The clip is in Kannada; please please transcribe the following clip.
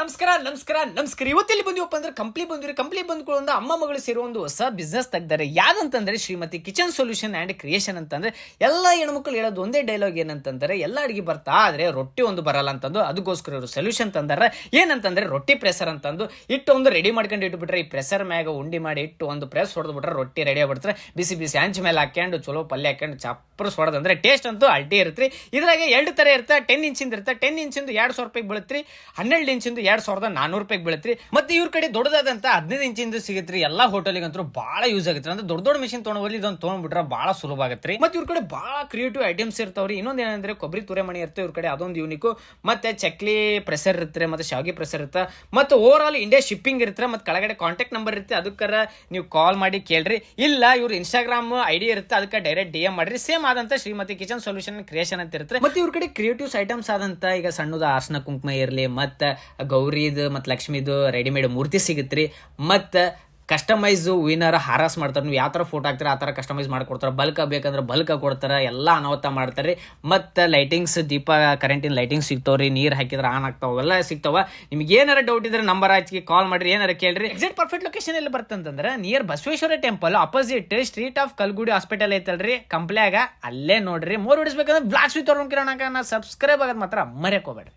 ನಮಸ್ಕಾರ. ಇವತ್ತೆಲ್ಲಿ ಬಂದಿವಪ್ಪ ಅಂದ್ರೆ ಕಂಪ್ಲಿ ಬಂದ್ಕೊಳ್ಳೋ ಅಮ್ಮ ಮಗಳು ಸೇರೋ ಒಂದು ಹೊಸ ಬಿಸ್ನೆಸ್ ತೆಗ್ದಾರೆ. ಯಾವ್ದಂತಂದ್ರೆ Shrimati kitchen solution and creation ಅಂತಂದ್ರೆ ಎಲ್ಲ ಹೆಣ್ಮಕ್ಳು ಹೇಳೋದು ಒಂದೇ ಡೈಲಾಗ್ ಏನಂತಂದ್ರೆ ಎಲ್ಲ ಅಡಿಗೆ ಬರ್ತಾ ಆದ್ರೆ ರೊಟ್ಟಿ ಒಂದು ಬರಲ್ಲ ಅಂತಂದು ಅದಕ್ಕೋಸ್ಕರ ಇವರು ಸೊಲ್ಯೂಷನ್ ತಂದಾರ. ಏನಂತಂದ್ರೆ ರೊಟ್ಟಿ ಪ್ರೆಸರ್ ಅಂತಂದು ಇಟ್ಟು ಒಂದು ರೆಡಿ ಮಾಡ್ಕೊಂಡು ಇಟ್ಬಿಟ್ರೆ ಈ ಪ್ರೆಸರ್ ಮ್ಯಾಗ ಉಂಡಿ ಮಾಡಿ ಇಟ್ಟು ಒಂದು ಪ್ರೆಸ್ ಹೊಡೆದ್ಬಿಟ್ರೆ ರೊಟ್ಟಿ ರೆಡಿ ಆಗ್ಬಿಡ್ತಾರೆ. ಬಿಸಿ ಹಂಚ ಮೇಲೆ ಹಾಕೊಂಡು ಚಲೋ ಪಲ್ಯ ಹಾಕೊಂಡು ಚಪ್ಪರ್ಸ್ ಹೊಡೆದಂದ್ರೆ ಟೇಸ್ಟ್ ಅಂತೂ ಅಲ್ಟಿ ಇರುತ್ತೆ. ಇದ್ರಾಗ 2 ತರ ಇರುತ್ತೆ. 10 ಇಂಚಿಂದ ಇರುತ್ತೆ. 10 ಇಂಚಿಂದು 2,000 ರೂಪಾಯಿಗೆ ಬೀಳುತ್ರಿ. 12 ಇಂಚಿಂದು 2,400 ರೂಪಾಯಿಗೆ ಬೀಳುತ್ರಿ. ಮತ್ತೆ ಇವ್ರ ಕಡೆ ದೊಡ್ಡದಾದಂತ 15 ಇಂಚಿಂದ ಸಿಗತ್ರಿ. ಎಲ್ಲಾ ಹೋಟೆಲ್ಗಂತೂ ಬಹಳ ಯೂಸ್ ಆಗುತ್ತೆ. ಅಂದ್ರೆ ದೊಡ್ಡ ಮಿಷಿನ್ ತೊಗೊಂಡ್ಬಲ್ಲಿ ಇದೊಂದು ತೊಗೊಂಡ್ಬಿಟ್ರೆ ಬಹಳ ಸುಲಭ ಆಗತ್ರಿ. ಮತ್ತೆ ಇವ್ರ ಕಡೆ ಬಹಳ ಕ್ರಿಯೇಟಿವ್ ಐಟಮ್ಸ್ ಇರ್ತಾವ್ರಿ. ಇನ್ನೊಂದು ಏನಂದ್ರೆ ಕೊಬ್ಬರಿ ತುರೆಮಣಿ ಇರುತ್ತೆ ಇವ್ರ ಕಡೆ, ಅದೊಂದು ಯೂನಿಕ್. ಮತ್ತೆ ಚಕ್ಲಿ ಪ್ರೆಸರ್ ಇರುತ್ತೆ, ಮತ್ತೆ ಶಾವಿಗೆ ಪ್ರೆಸರ್ ಇರುತ್ತೆ, ಮತ್ತೆ ಓವರ್ ಆಲ್ ಇಂಡಿಯಾ ಶಿಪ್ಪಿಂಗ್ ಇರುತ್ತೆ. ಮತ್ತೆ ಕೆಳಗಡೆ ಕಾಂಟ್ಯಾಕ್ಟ್ ನಂಬರ್ ಇರುತ್ತೆ, ಅದಕ್ಕರ ನೀವು ಕಾಲ್ ಮಾಡಿ ಕೇಳ್ರಿ. ಇಲ್ಲ ಇವ್ರ ಇನ್ಸ್ಟಾಗ್ರಾಮ್ ಐಡಿ ಇರುತ್ತೆ, ಅದಕ್ಕೆ ಡೈರೆಕ್ಟ್ DM ಮಾಡ್ರಿ. ಸೇಮ್ ಆದಂತ ಶ್ರೀಮತಿ ಕಿಚನ್ ಸೊಲ್ಯೂಷನ್ ಕ್ರಿಯೇಷನ್ ಅಂತ ಇರುತ್ತೆ. ಮತ್ತೆ ಇವ್ರ ಕಡೆ ಕ್ರಿಯೇಟಿವ್ಸ್ ಐಟಮ್ಸ್ ಆದಂತ ಈಗ ಸಣ್ಣದ ಅರ್ಶನ ಕುಂಕುಮ ಇರಲಿ, ಮತ್ತೆ ಗೌರಿದು ಮತ್ತೆ ಲಕ್ಷ್ಮಿದು ರೆಡಿಮೇಡ್ ಮೂರ್ತಿ ಸಿಗುತ್ತೆ. ಮತ್ತೆ ಕಸ್ಟಮೈಸ್ ಹೂವಿನಾರ ಹಾರಾಸ್ ಮಾಡ್ತಾರೆ. ನೀವು ಯಾವ ಥರ ಫೋಟೋ ಹಾಕ್ತಾರೆ ಆ ಥರ ಕಸ್ಟಮೈಸ್ ಮಾಡ್ಕೊಡ್ತಾರೆ. ಬಲ್ಕ ಬೇಕಂದ್ರೆ ಬಲ್ಕ ಕೊಡ್ತಾರೆ. ಎಲ್ಲ ಅನಾಹುತ ಮಾಡ್ತಾರೆ. ಮತ್ತು ಲೈಟಿಂಗ್ಸ್, ದೀಪ ಕರೆಂಟಿನ ಲೈಟಿಂಗ್ಸ್ ಸಿಗ್ತಾವ್ರಿ. ನೀರು ಹಾಕಿದ್ರೆ ಆನ್ ಆಗ್ತಾವ, ಎಲ್ಲ ಸಿಗ್ತಾವ. ನಿಮ್ಗೆ ಏನಾರ ಡೌಟ್ ಇದ್ರೆ ನಂಬರ್ ಹಾಕಿ ಕಾಲ್ ಮಾಡ್ರಿ, ಏನಾರ ಕೇಳ್ರಿ. ಎಕ್ಸಾಕ್ಟ್ ಪರ್ಫೆಕ್ಟ್ ಲೊಕೇಶನ್ ಎಲ್ಲಿ ಬರ್ತಂತಂದ್ರೆ near Basaveshwara temple opposite street of Kalgudi hospital ಐತಲ್ರಿ ಕಂಪ್ಲ್ಯಾಗ, ಅಲ್ಲೇ ನೋಡ್ರಿ. 3 ವಿಡಿಯೋಸ್ ಬೇಕಂದ್ರೆ vlogs with Arun Kiran subscribe ಆಗೋದು ಮಾತ್ರ ಮರೆಯೋಕೋಬೇಡ್ರಿ.